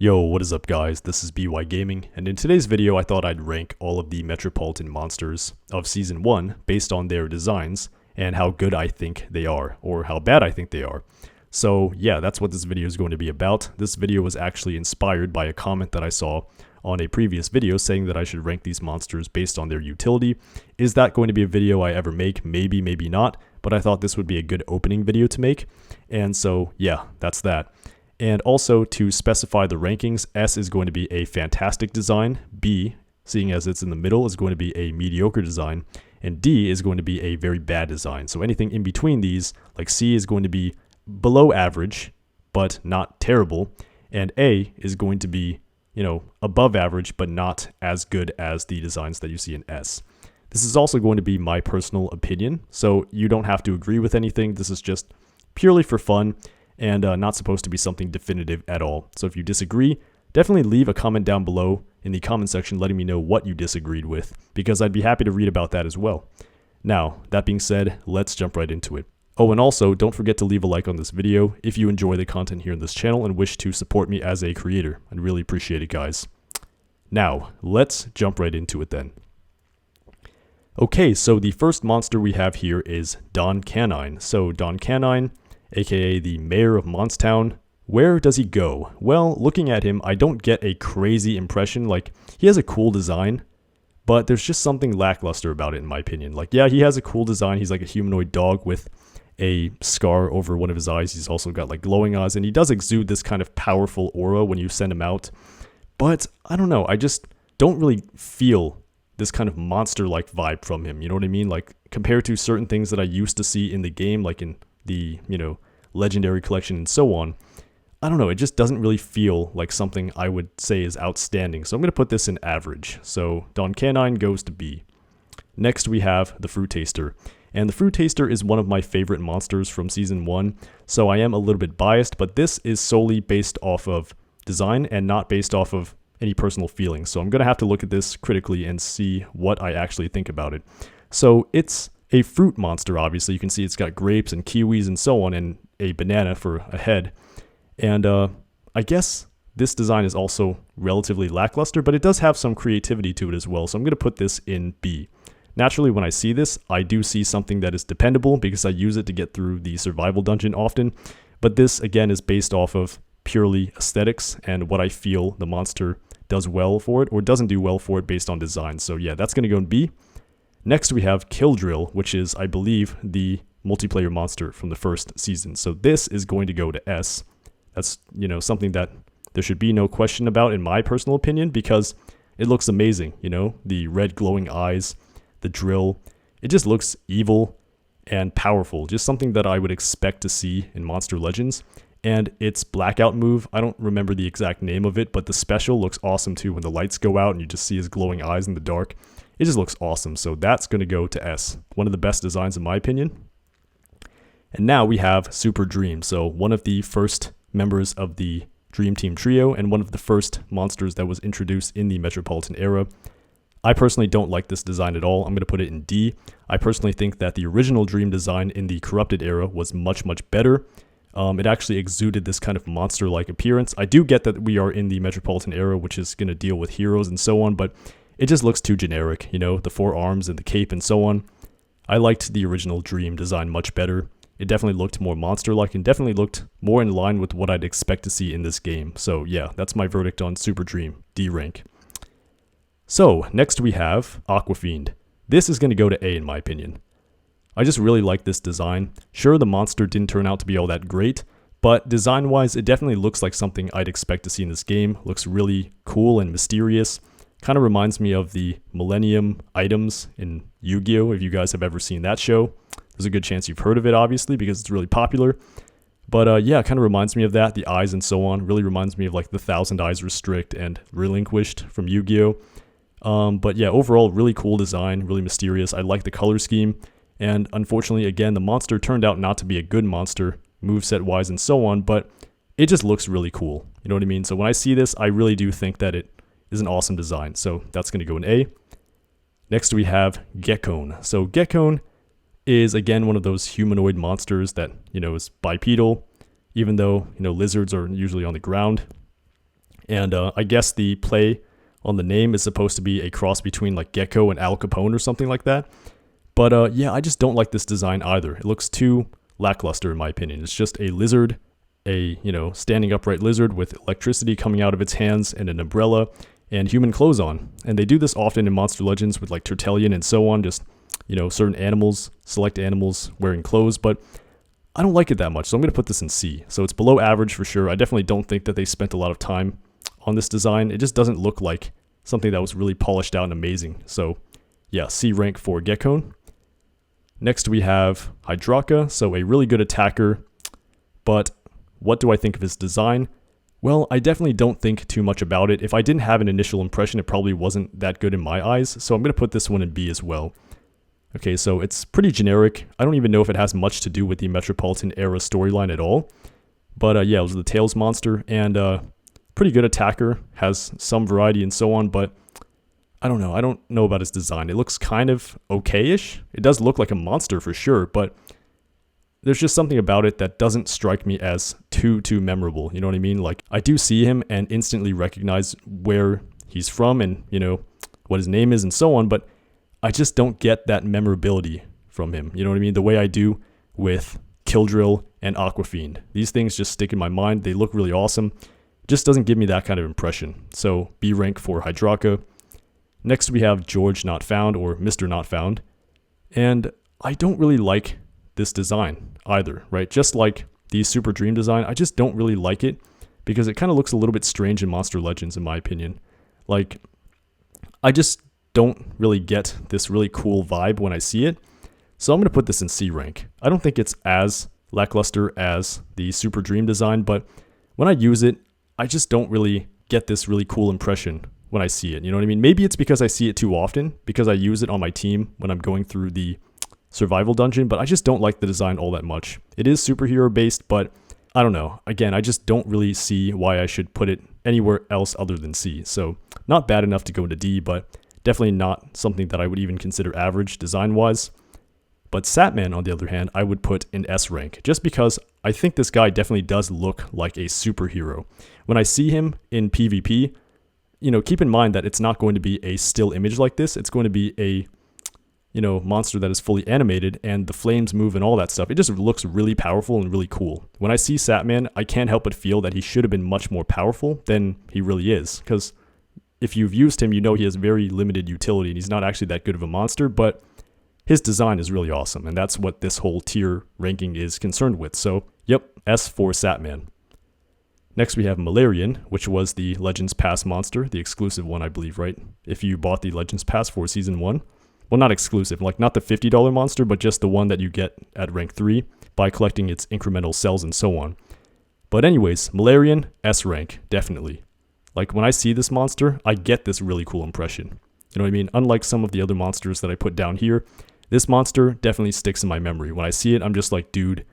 Yo, what is up guys, this is BY Gaming, and in today's video I thought I'd rank all of the Metropolitan monsters of Season 1 based on their designs and how good I think they are, or how bad I think they are. So yeah, that's what this video is going to be about. This video was actually inspired by a comment that I saw on a previous video saying that I should rank these monsters based on their utility. Is that going to be a video I ever make? Maybe, maybe not, but I thought this would be a good opening video to make, and so yeah, that's that. And also, to specify the rankings, S is going to be a fantastic design, B, seeing as it's in the middle, is going to be a mediocre design, and D is going to be a very bad design. So anything in between these, like C is going to be below average, but not terrible, and A is going to be, above average, but not as good as the designs that you see in S. This is also going to be my personal opinion, so you don't have to agree with anything. This is just purely for fun, and not supposed to be something definitive at all. So if you disagree, definitely leave a comment down below in the comment section letting me know what you disagreed with, because I'd be happy to read about that as well. Now, that being said, let's jump right into it. Oh, and also, don't forget to leave a like on this video if you enjoy the content here in this channel and wish to support me as a creator. I'd really appreciate it, guys. Now, let's jump right into it then. Okay, so the first monster we have here is Don Canine. So Don Canine, aka the mayor of Monstown. Where does he go? Well, looking at him, I don't get a crazy impression. Like, he has a cool design, but there's just something lackluster about it in my opinion. Like, yeah, he has a cool design. He's like a humanoid dog with a scar over one of his eyes. He's also got like glowing eyes, and he does exude this kind of powerful aura when you send him out. But I don't know, I just don't really feel this kind of monster-like vibe from him. You know what I mean? Like, compared to certain things that I used to see in the game, like in the, legendary collection and so on, I don't know, it just doesn't really feel like something I would say is outstanding. So I'm going to put this in average. So Don Canine goes to B. Next we have the Fruit Taster. And the Fruit Taster is one of my favorite monsters from Season 1, so I am a little bit biased, but this is solely based off of design and not based off of any personal feelings. So I'm going to have to look at this critically and see what I actually think about it. So it's a fruit monster, obviously. You can see it's got grapes and kiwis and so on, and a banana for a head. And I guess this design is also relatively lackluster, but it does have some creativity to it as well. So I'm going to put this in B. Naturally, when I see this, I do see something that is dependable because I use it to get through the survival dungeon often. But this, again, is based off of purely aesthetics and what I feel the monster does well for it or doesn't do well for it based on design. So yeah, that's going to go in B. Next, we have Kill Drill, which is, I believe, the multiplayer monster from the first season. So this is going to go to S. That's, something that there should be no question about in my personal opinion, because it looks amazing, the red glowing eyes, the drill. It just looks evil and powerful, just something that I would expect to see in Monster Legends. And its blackout move, I don't remember the exact name of it, but the special looks awesome too when the lights go out and you just see his glowing eyes in the dark. It just looks awesome, so that's going to go to S. One of the best designs in my opinion. And now we have Super Dream, so one of the first members of the Dream Team trio and one of the first monsters that was introduced in the Metropolitan Era. I personally don't like this design at all. I'm going to put it in D. I personally think that the original Dream design in the Corrupted Era was much, much better. It actually exuded this kind of monster-like appearance. I do get that we are in the Metropolitan Era, which is going to deal with heroes and so on, but it just looks too generic, the four arms and the cape and so on. I liked the original Dream design much better. It definitely looked more monster-like and definitely looked more in line with what I'd expect to see in this game. So yeah, that's my verdict on Super Dream, D rank. So next we have Aquafined. This is going to go to A in my opinion. I just really like this design. Sure, the monster didn't turn out to be all that great, but design-wise, it definitely looks like something I'd expect to see in this game. Looks really cool and mysterious. Kind of reminds me of the Millennium items in Yu-Gi-Oh! If you guys have ever seen that show. There's a good chance you've heard of it, obviously, because it's really popular. But yeah, it kind of reminds me of that. The eyes and so on. Really reminds me of like the Thousand Eyes Restrict and Relinquished from Yu-Gi-Oh! But yeah, overall, really cool design. Really mysterious. I like the color scheme. And unfortunately, again, the monster turned out not to be a good monster, moveset-wise and so on. But it just looks really cool. You know what I mean? So when I see this, I really do think that it is an awesome design. So that's going to go in A. Next we have Gekon. So Gekon is again one of those humanoid monsters that, is bipedal, even though, lizards are usually on the ground. And I guess the play on the name is supposed to be a cross between like Gecko and Al Capone or something like that. But yeah, I just don't like this design either. It looks too lackluster in my opinion. It's just a lizard, a, standing upright lizard with electricity coming out of its hands and an umbrella and human clothes on. And they do this often in Monster Legends with like Tertullian and so on, just, certain animals, select animals wearing clothes, but I don't like it that much, so I'm going to put this in C. So it's below average for sure. I definitely don't think that they spent a lot of time on this design. It just doesn't look like something that was really polished out and amazing. So yeah, C rank for Gekon. Next we have Hydraka, so a really good attacker, but what do I think of his design? Well, I definitely don't think too much about it. If I didn't have an initial impression, it probably wasn't that good in my eyes, so I'm going to put this one in B as well. Okay, so it's pretty generic. I don't even know if it has much to do with the Metropolitan Era storyline at all. But yeah, it was the Tails monster, and pretty good attacker, has some variety and so on, but I don't know. I don't know about his design. It looks kind of okay-ish. It does look like a monster for sure, but there's just something about it that doesn't strike me as too memorable. You know what I mean? Like, I do see him and instantly recognize where he's from and, what his name is and so on, but I just don't get that memorability from him. You know what I mean? The way I do with Killdrill and Aquafined. These things just stick in my mind. They look really awesome. Just doesn't give me that kind of impression. So B rank for Hydraka. Next we have George Not Found, or Mr. Not Found. And I don't really like this design either, right? Just like the Super Dream design, I just don't really like it because it kind of looks a little bit strange in Monster Legends in my opinion. Like, I just don't really get this really cool vibe when I see it. So I'm going to put this in C rank. I don't think it's as lackluster as the Super Dream design, but when I use it, I just don't really get this really cool impression when I see it. You know what I mean? Maybe it's because I see it too often, because I use it on my team when I'm going through the survival dungeon, but I just don't like the design all that much. It is superhero based, but I don't know. Again, I just don't really see why I should put it anywhere else other than C. So not bad enough to go into D, but definitely not something that I would even consider average design-wise. But Satman, on the other hand, I would put in S rank, just because I think this guy definitely does look like a superhero. When I see him in PvP, keep in mind that it's not going to be a still image like this. It's going to be a, monster that is fully animated, and the flames move and all that stuff. It just looks really powerful and really cool. When I see Satman, I can't help but feel that he should have been much more powerful than he really is, because if you've used him, he has very limited utility, and he's not actually that good of a monster, but his design is really awesome, and that's what this whole tier ranking is concerned with. So, yep, S for Satman. Next we have Malarian, which was the Legends Pass monster, the exclusive one, I believe, right? If you bought the Legends Pass for Season 1. Well, not exclusive, like not the $50 monster, but just the one that you get at rank 3 by collecting its incremental cells and so on. But anyways, Malarian, S rank, definitely. Like, when I see this monster, I get this really cool impression. You know what I mean? Unlike some of the other monsters that I put down here, this monster definitely sticks in my memory. When I see it, I'm just like, dude,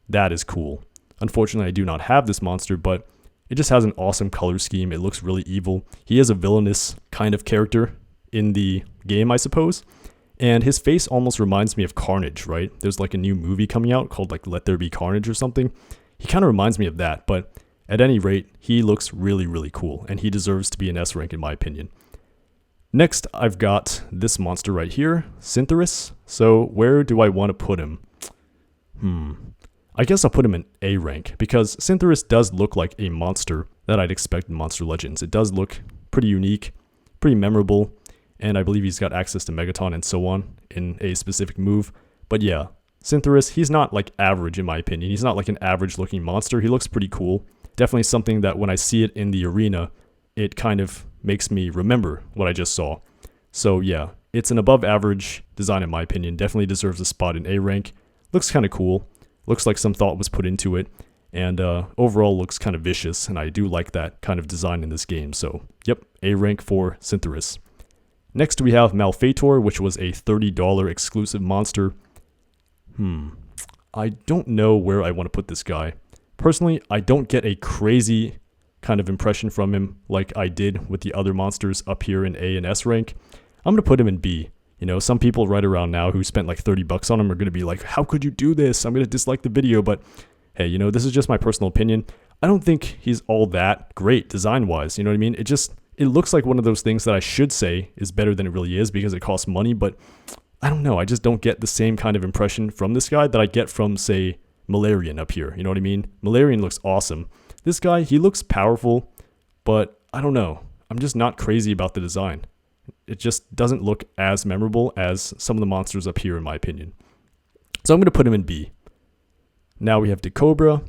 that is cool. Unfortunately, I do not have this monster, but it just has an awesome color scheme. It looks really evil. He is a villainous kind of character in the game, I suppose. And his face almost reminds me of Carnage, right? There's like a new movie coming out called like Let There Be Carnage or something. He kind of reminds me of that, but at any rate, he looks really, really cool, and he deserves to be an S rank in my opinion. Next, I've got this monster right here, Syntheris. So where do I want to put him? I guess I'll put him in A rank, because Syntheris does look like a monster that I'd expect in Monster Legends. It does look pretty unique, pretty memorable, and I believe he's got access to Megaton and so on in a specific move. But yeah, Syntheris, he's not like average in my opinion. He's not like an average looking monster. He looks pretty cool. Definitely something that when I see it in the arena, it kind of makes me remember what I just saw. So yeah, it's an above average design in my opinion. Definitely deserves a spot in A rank. Looks kind of cool. Looks like some thought was put into it. And overall looks kind of vicious, and I do like that kind of design in this game. So yep, A rank for Syntheris. Next we have Malfeitor, which was a $30 exclusive monster. I don't know where I want to put this guy. Personally, I don't get a crazy kind of impression from him like I did with the other monsters up here in A and S rank. I'm going to put him in B. Some people right around now who spent like $30 on him are going to be like, how could you do this? I'm going to dislike the video, but hey, this is just my personal opinion. I don't think he's all that great design-wise, you know what I mean? It looks like one of those things that I should say is better than it really is because it costs money, but I don't know. I just don't get the same kind of impression from this guy that I get from, say, Malarian up here. You know what I mean? Malarian looks awesome. This guy, he looks powerful, but I don't know. I'm just not crazy about the design. It just doesn't look as memorable as some of the monsters up here, in my opinion. So I'm going to put him in B. Now we have Decobra.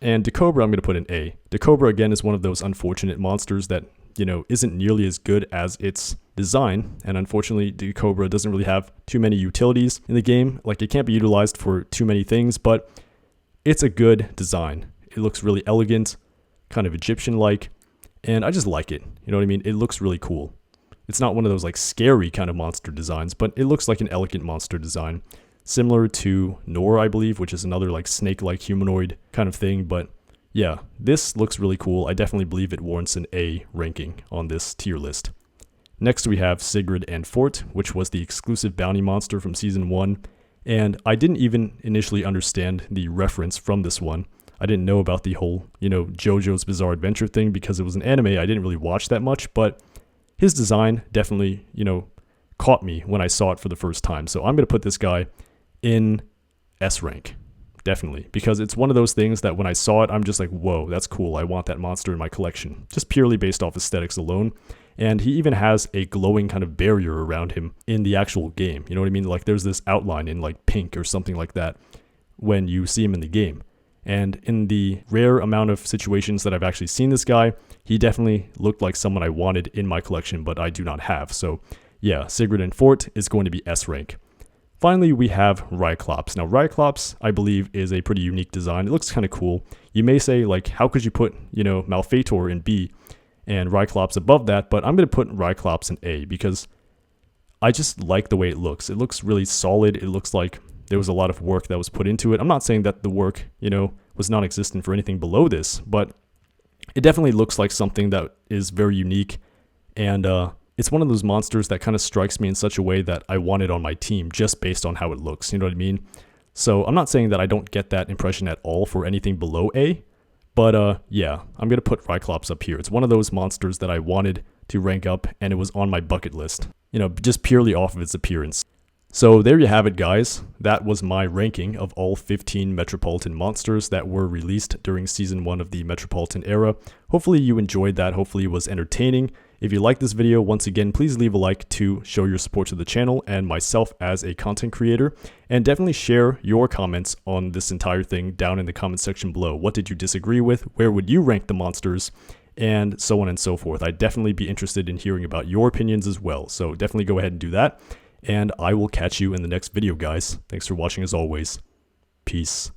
And Decobra I'm going to put in A. Decobra, again, is one of those unfortunate monsters that, you know, isn't nearly as good as its design. And unfortunately, Decobra doesn't really have too many utilities in the game. Like, it can't be utilized for too many things, but it's a good design. It looks really elegant, kind of Egyptian-like, and I just like it. You know what I mean? It looks really cool. It's not one of those, like, scary kind of monster designs, but it looks like an elegant monster design. Similar to Nor, I believe, which is another, like, snake-like humanoid kind of thing, but yeah, this looks really cool. I definitely believe it warrants an A ranking on this tier list. Next we have Sigrid and Fort, which was the exclusive bounty monster from Season 1, and I didn't even initially understand the reference from this one. I didn't know about the whole, you know, JoJo's Bizarre Adventure thing because it was an anime I didn't really watch that much, but his design definitely, you know, caught me when I saw it for the first time. So I'm going to put this guy in S rank. Definitely, because it's one of those things that when I saw it, I'm just like, whoa, that's cool. I want that monster in my collection, just purely based off aesthetics alone. And he even has a glowing kind of barrier around him in the actual game. You know what I mean? Like, there's this outline in like pink or something like that when you see him in the game. And in the rare amount of situations that I've actually seen this guy, he definitely looked like someone I wanted in my collection, but I do not have. So yeah, Sigrid and Fort is going to be S rank. Finally, we have Ryclops. Now, Ryclops, I believe, is a pretty unique design. It looks kind of cool. You may say, like, how could you put, you know, Malphator in B and Ryclops above that? But I'm going to put Ryclops in A because I just like the way it looks. It looks really solid. It looks like there was a lot of work that was put into it. I'm not saying that the work, you know, was non-existent for anything below this, but it definitely looks like something that is very unique. And, it's one of those monsters that kind of strikes me in such a way that I want it on my team just based on how it looks, you know what I mean? So I'm not saying that I don't get that impression at all for anything below A, but yeah, I'm going to put Ryclops up here. It's one of those monsters that I wanted to rank up, and it was on my bucket list, you know, just purely off of its appearance. So there you have it, guys. That was my ranking of all 15 Metropolitan monsters that were released during Season 1 of the Metropolitan Era. Hopefully you enjoyed that. Hopefully it was entertaining. If you liked this video, once again, please leave a like to show your support to the channel and myself as a content creator. And definitely share your comments on this entire thing down in the comment section below. What did you disagree with? Where would you rank the monsters? And so on and so forth. I'd definitely be interested in hearing about your opinions as well. So definitely go ahead and do that. And I will catch you in the next video, guys. Thanks for watching as always. Peace.